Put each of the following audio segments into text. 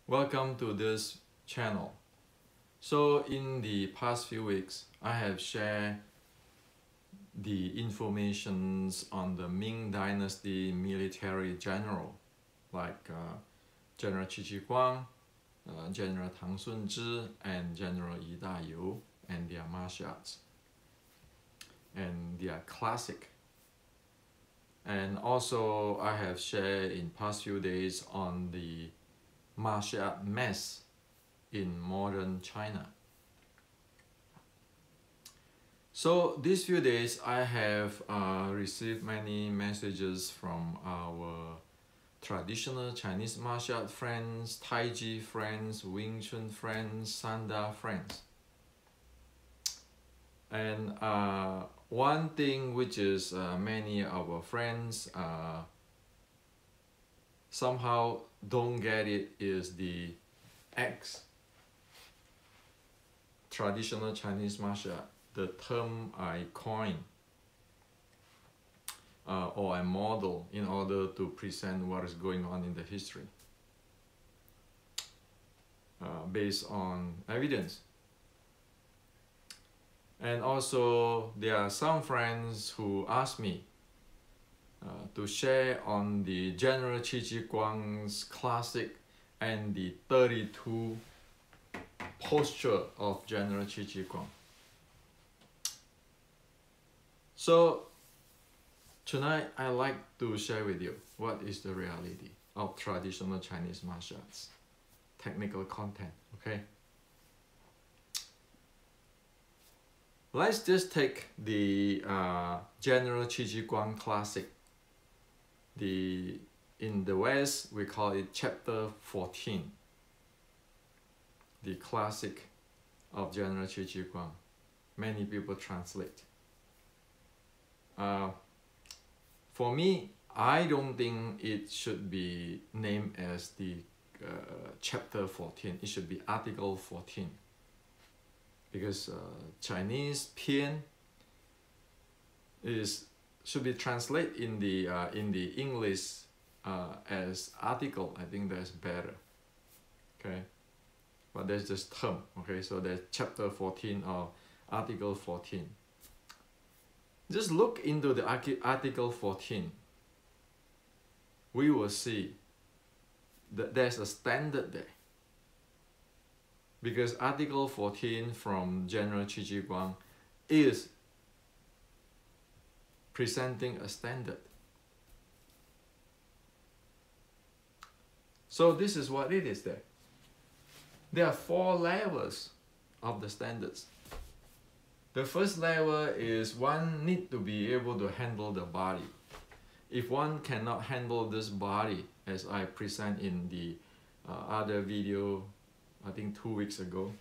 Welcome to this channel. So in the past few weeks, I have shared the informations on the Ming Dynasty military general, like General Qi Guang, General Tang Sunzhi, and General Yi Dayou, and their martial arts. And they are classic. And also I have shared in past few days on the martial art mess in modern China. So these few days I have received many messages from our traditional Chinese martial art friends, Tai Chi friends, Wing Chun friends, Sanda friends. And one thing which is many of our friends somehow don't get it is the X, traditional Chinese martial art, the term I coined or I model in order to present what is going on in the history based on evidence. And also there are some friends who ask me to share on the General Qi Guang's classic and the 32 posture of General Qi Guang. So tonight I like to share with you what is the reality of traditional Chinese martial arts, technical content, okay? Let's just take the General Qi Guang classic. In the West, we call it Chapter 14, the classic of General Qi Guang. Many people translate. For me, I don't think it should be named as the Chapter 14. It should be Article 14. Because Chinese Pian should be translated in the English as article. I think that's better. Okay, but that's just term. Okay, so there's Chapter 14 or Article 14. Just look into the Article 14. We will see that there's a standard there. Because Article 14 from General Qi Guang is presenting a standard. So this is what it is there. There are 4 levels of the standards. The first level is one need to be able to handle the body. If one cannot handle this body, as I present in the other video, I think 2 weeks ago,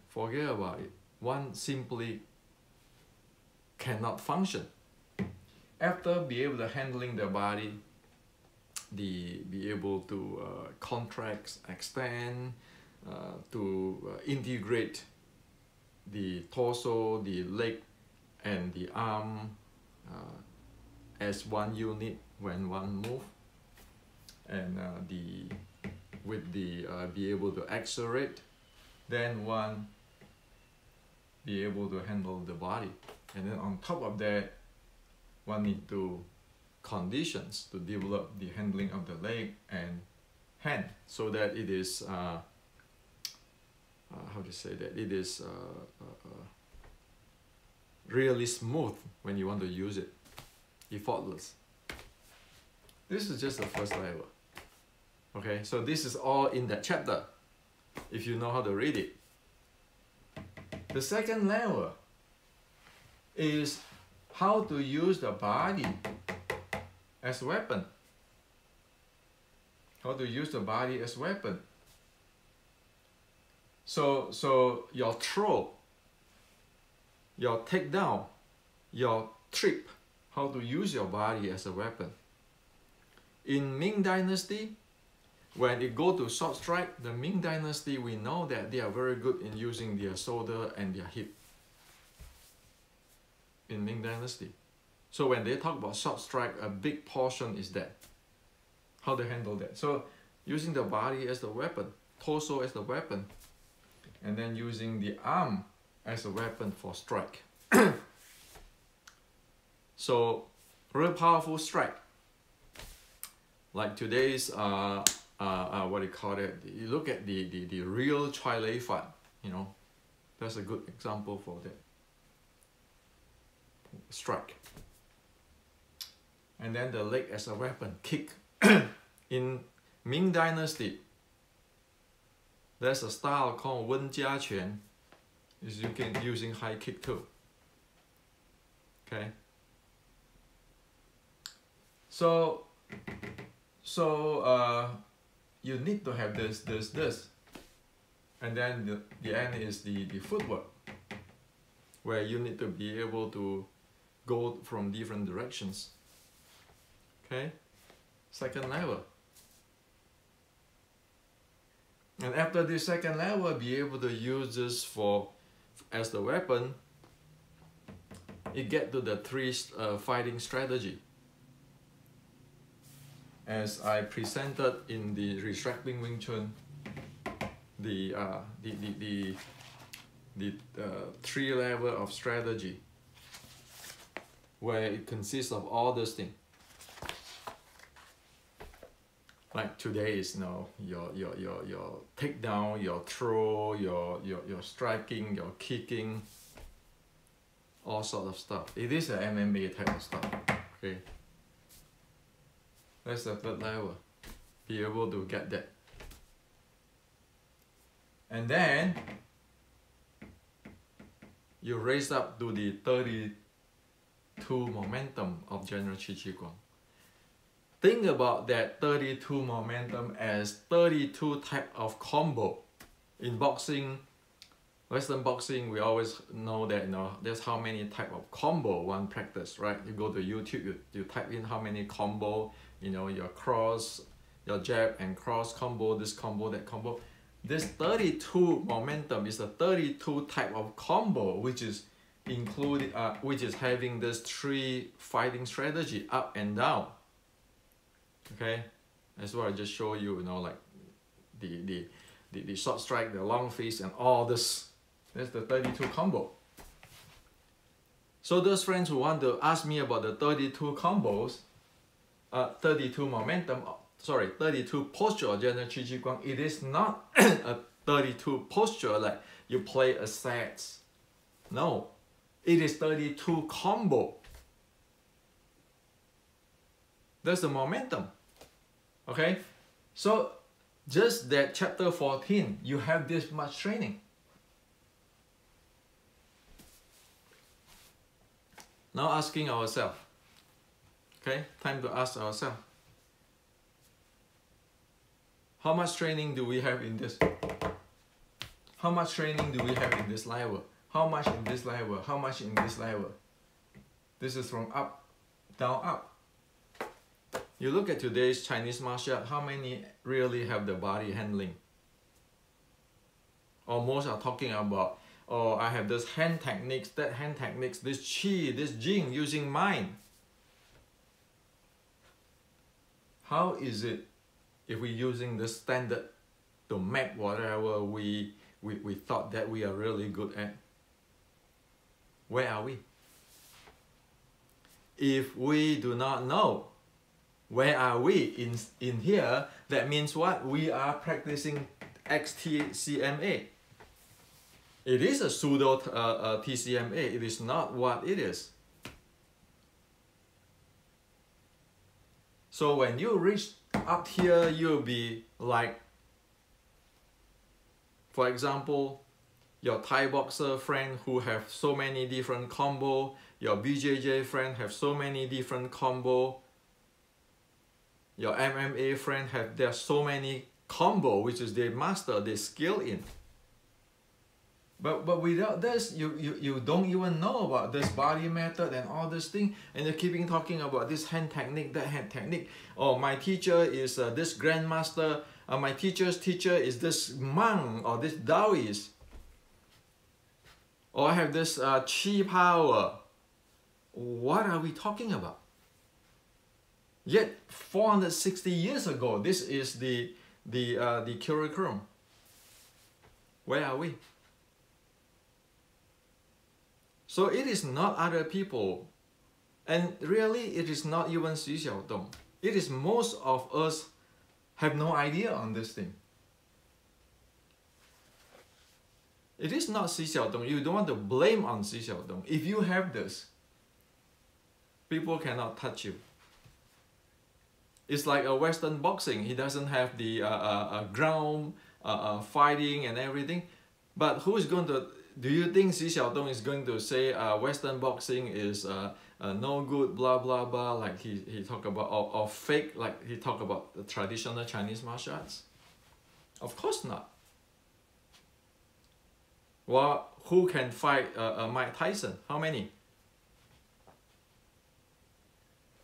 forget about it. One simply cannot function. After be able to handling the body, be able to contract, extend, to integrate the torso, the leg, and the arm as one unit when one move, and be able to accelerate, then one be able to handle the body, and then on top of that, one need to conditions to develop the handling of the leg and hand, so that it is how to say that it is really smooth when you want to use it, effortless. This is just the first level. Okay, so this is all in that chapter, if you know how to read it. The second level is how to use the body as a weapon. How to use the body as a weapon. So your throw, your takedown, your trip, how to use your body as a weapon. In Ming Dynasty, when it go to short strike, the Ming Dynasty, we know that they are very good in using their shoulder and their hip. In Ming Dynasty. So when they talk about short strike, a big portion is that. How to handle that. So using the body as the weapon, torso as the weapon, and then using the arm as a weapon for strike. So, real powerful strike. Like today's, what do you call it? You look at the real Chile fight, you know, that's a good example for that. Strike. And then the leg as a weapon, kick. In Ming Dynasty, there's a style called Wen Jia Quan. Is you can using high kick too. Okay. So you need to have this. And then the end is the footwork, where you need to be able to go from different directions. Okay, second level. And after this second level, be able to use this as the weapon. You get to the three fighting strategy. As I presented in the Restricting Wing Chun, the three level of strategy, where it consists of all those things. Like today is your takedown, your throw, your striking, your kicking, all sort of stuff. It is an MMA type of stuff. Okay. That's the third level. Be able to get that. And then you raise up to the 32 momentum of General Qi Qi Guang. Think about that 32 momentum as 32 type of combo. In boxing, Western boxing, we always know that there's how many type of combo one practice, right? You go to YouTube, you type in how many combo, your cross, your jab and cross combo, this combo, that combo. This 32 momentum is a 32 type of combo, which is included, which is having this three fighting strategy, up and down. Okay, that's what I just show you. Like the short strike, the long fist, and all this. That's the 32 combo. So those friends who want to ask me about the 32 combos, 32 momentum, 32 posture of General Qi Qi Guang, it is not a 32 posture like you play a set. No, it is 32 combo. That's the momentum. Okay, so just that chapter 14, you have this much training. Now asking ourselves, okay, time to ask ourselves, how much training do we have in this? How much training do we have in this level? How much in this level? How much in this level? This is from up, down, up. You look at today's Chinese martial art, how many really have the body handling? Or most are talking about, oh, I have this hand techniques, that hand techniques, this qi, this jing, using mind. How is it if we're using the standard to make whatever we thought that we are really good at? Where are we? If we do not know where are we in here, that means what? We are practicing XTCMA. It is a pseudo TCMA. It is not what it is. So when you reach up here, you'll be like, for example, your Thai boxer friend who have so many different combo, your BJJ friend have so many different combo, your MMA friend have their so many combo, which is they master, they skill in. But without this, you don't even know about this body method and all this thing, and you're keeping talking about this hand technique, that hand technique. Oh, my teacher is this grandmaster, my teacher's teacher is this monk or this Taoist. Or I have this chi power. What are we talking about? Yet 460 years ago, this is the the curriculum. Where are we? So it is not other people, and really it is not even Xu Xiaodong. It is most of us have no idea on this thing. It is not Xu Xiaodong. You don't want to blame on Xu Xiaodong. If you have this, people cannot touch you. It's like a Western boxing. He doesn't have the ground fighting and everything. But who is going to... Do you think Xu Xiaodong is going to say Western boxing is no good, blah, blah, blah, like he talk about, or fake, like he talk about the traditional Chinese martial arts? Of course not. Well, who can fight Mike Tyson? How many?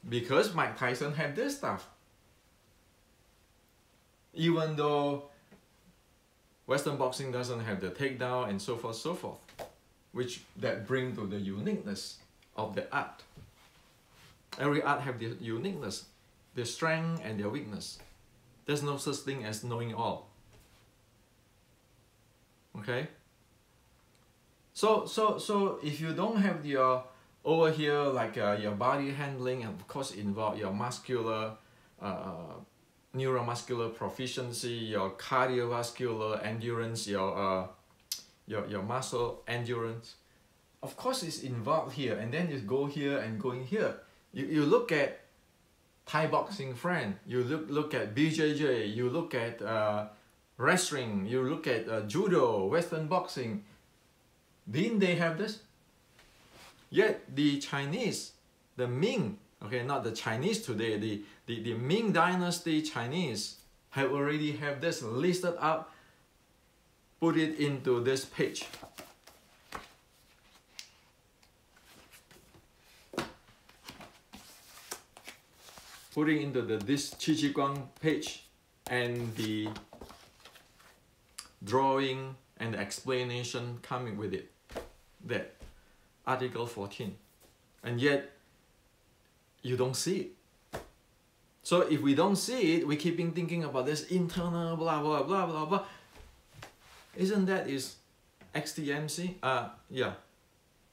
Because Mike Tyson had this stuff. Even though Western boxing doesn't have the takedown and so forth, which that bring to the uniqueness of the art. Every art have the uniqueness, their strength and their weakness. There's no such thing as knowing all. Okay? So if you don't have your over here like your body handling, and of course involve your muscular neuromuscular proficiency, your cardiovascular endurance, your muscle endurance, of course it's involved here. And then you go here and going here. You look at Thai boxing friend, you look at BJJ, you look at wrestling, you look at judo, Western boxing. Didn't they have this? Yet the Chinese, the Ming, okay, not the Chinese today, the Ming Dynasty Chinese have already have this listed up, put it into this page. Putting into this Qi Qi Guang page, and the drawing and the explanation coming with it, that article 14, and yet you don't see it. So if we don't see it, we keep thinking about this internal blah blah blah blah blah. Isn't that is XTMC? Yeah,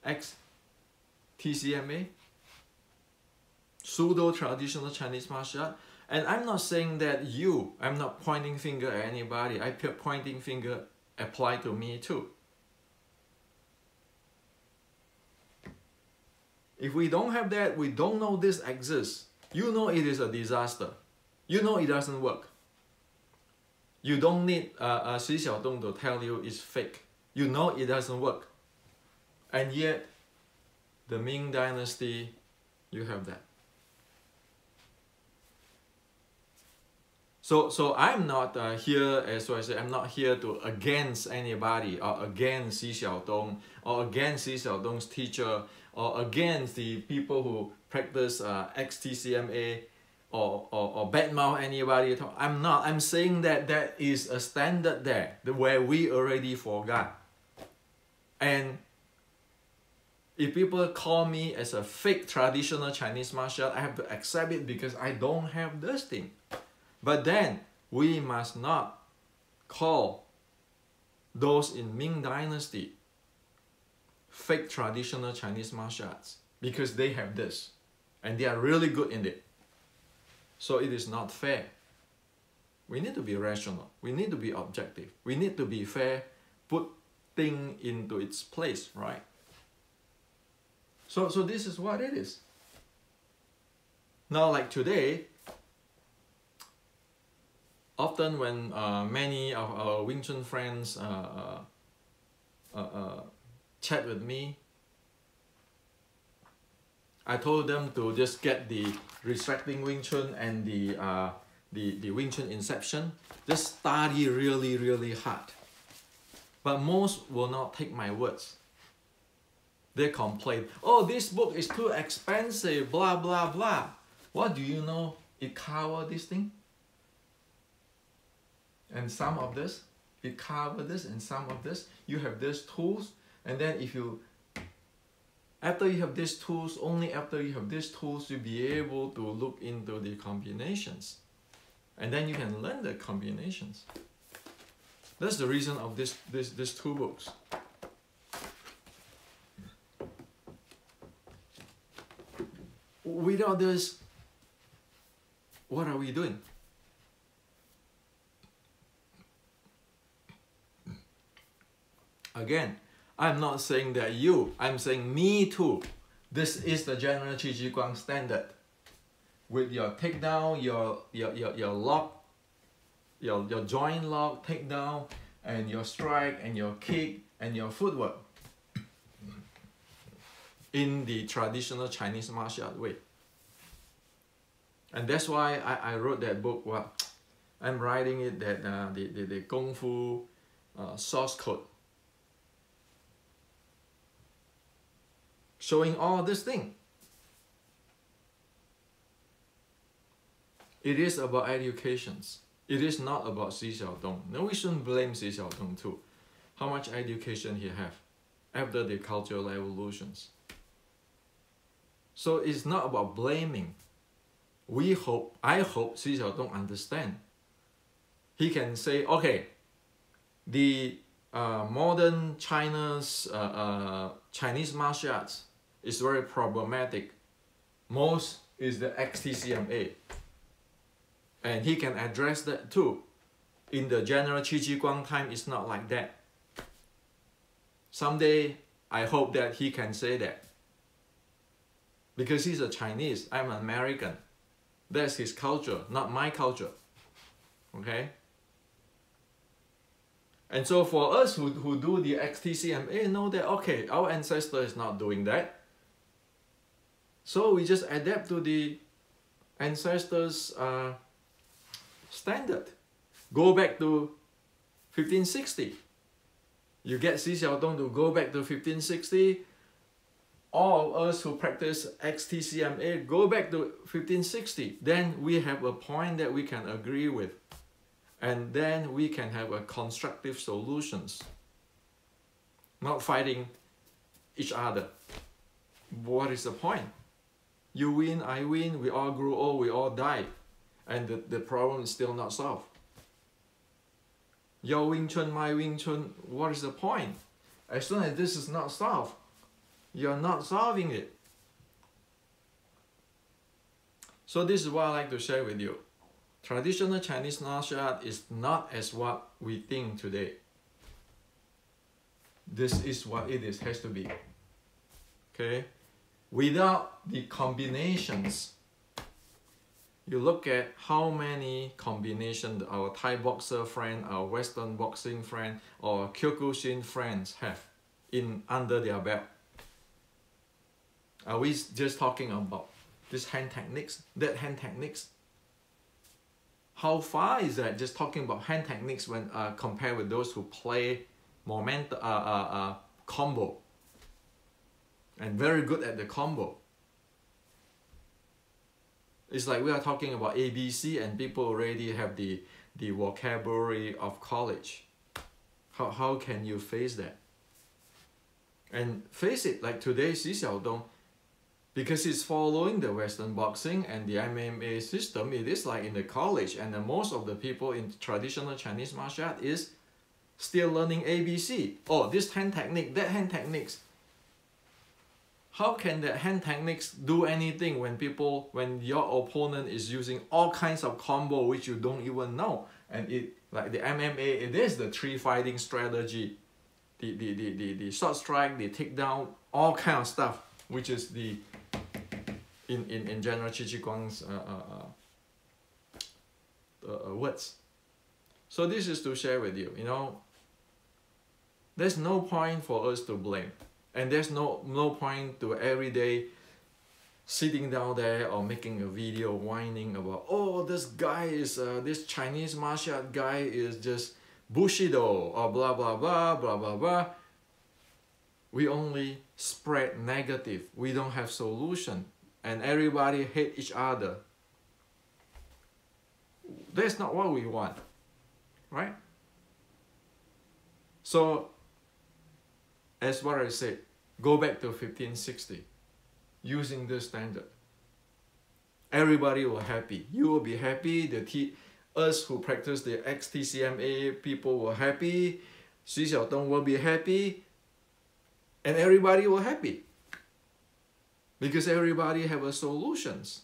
XTCMA, pseudo traditional Chinese martial art. And I'm not saying that I'm not pointing finger at anybody. I put pointing finger apply to me too. If we don't have that, we don't know this exists. You know it is a disaster. You know it doesn't work. You don't need Xu Xiaodong to tell you it's fake. You know it doesn't work. And yet, the Ming Dynasty, you have that. So I'm not here, as I say, I'm not here to against anybody, or against Xu Xiaodong, or against Xu Xiaodong's teacher, or against the people who practice XTCMA, or badmouth anybody. I'm not. I'm saying that that is a standard there, where we already forgot. And if people call me as a fake traditional Chinese martial art, I have to accept it because I don't have this thing. But then we must not call those in Ming Dynasty fake traditional Chinese martial arts, because they have this and they are really good in it. So it is not fair. We need to be rational. We need to be objective. We need to be fair, put things into its place, right? So this is what it is. Now, like today, often when many of our Wing Chun friends chat with me, I told them to just get the Restricting Wing Chun and the Wing Chun Inception. Just study really, really hard. But most will not take my words. They complain, oh, this book is too expensive, blah, blah, blah. What do you know? It covers this thing. And some of this, it covers this, and some of this. You have these tools, and then if you, after you have these tools, only after you have these tools, you'll be able to look into the combinations. And then you can learn the combinations. That's the reason of these two books. Without this, what are we doing? Again, I'm not saying that you, I'm saying me too. This is the general Qi Ji Guang standard. With your takedown, your lock, your joint lock, takedown, and your strike, and your kick, and your footwork. In the traditional Chinese martial art way. And that's why I wrote that book. Well, I'm writing it that the Kung Fu source code. Showing all this thing. It is about educations. It is not about Xi Xiaodong. No, we shouldn't blame Xi Xiaodong too. How much education he have after the cultural evolutions. So it's not about blaming. I hope Xi Xiaodong understand. He can say, okay, the modern Chinese martial arts is very problematic. Most is the XTCMA. And he can address that too. In the general Qi Ji Guang time, it's not like that. Someday, I hope that he can say that. Because he's a Chinese, I'm an American. That's his culture, not my culture. Okay? And so for us who do the XTCMA, know that, okay, our ancestor is not doing that. So we just adapt to the ancestors' standard. Go back to 1560. You get Xi Xiaodong to go back to 1560. All of us who practice XTCMA go back to 1560. Then we have a point that we can agree with. And then we can have a constructive solutions. Not fighting each other. What is the point? You win, I win, we all grew old, we all die. And the problem is still not solved. Your Wing Chun, my Wing Chun, what is the point? As soon as this is not solved, you're not solving it. So this is what I like to share with you. Traditional Chinese martial art is not as what we think today. This is what it is, has to be. Okay? Without the combinations, you look at how many combinations our Thai boxer friend, our Western boxing friend, or Kyokushin friends have under their belt. Are we just talking about this hand techniques, that hand techniques? How far is that just talking about hand techniques when compared with those who play combo and very good at the combo? It's like we are talking about ABC and people already have the vocabulary of college. How can you face that? And face it, like today, Xi Xiaodong, because he's following the Western boxing and the MMA system, it is like in the college, and most of the people in traditional Chinese martial art is still learning ABC. Oh, this hand technique, that hand techniques. How can that hand techniques do anything when your opponent is using all kinds of combo which you don't even know? And it, like the MMA, it is the three fighting strategy, the short strike, the takedown, all kind of stuff, which is the in general Qi Ji Guang's words. So this is to share with you. You know, there's no point for us to blame. And there's no point to every day sitting down there or making a video whining about, oh, this guy is, this Chinese martial art guy is just Bushido or blah, blah, blah, blah, blah, blah. We only spread negative. We don't have solution. And everybody hate each other. That's not what we want, right? So, as what I said, go back to 1560, using this standard. Everybody will happy. You will be happy. us who practice the XTCMA, people were happy, Xu Xiaodong will be happy, and everybody will happy. Because everybody have a solutions.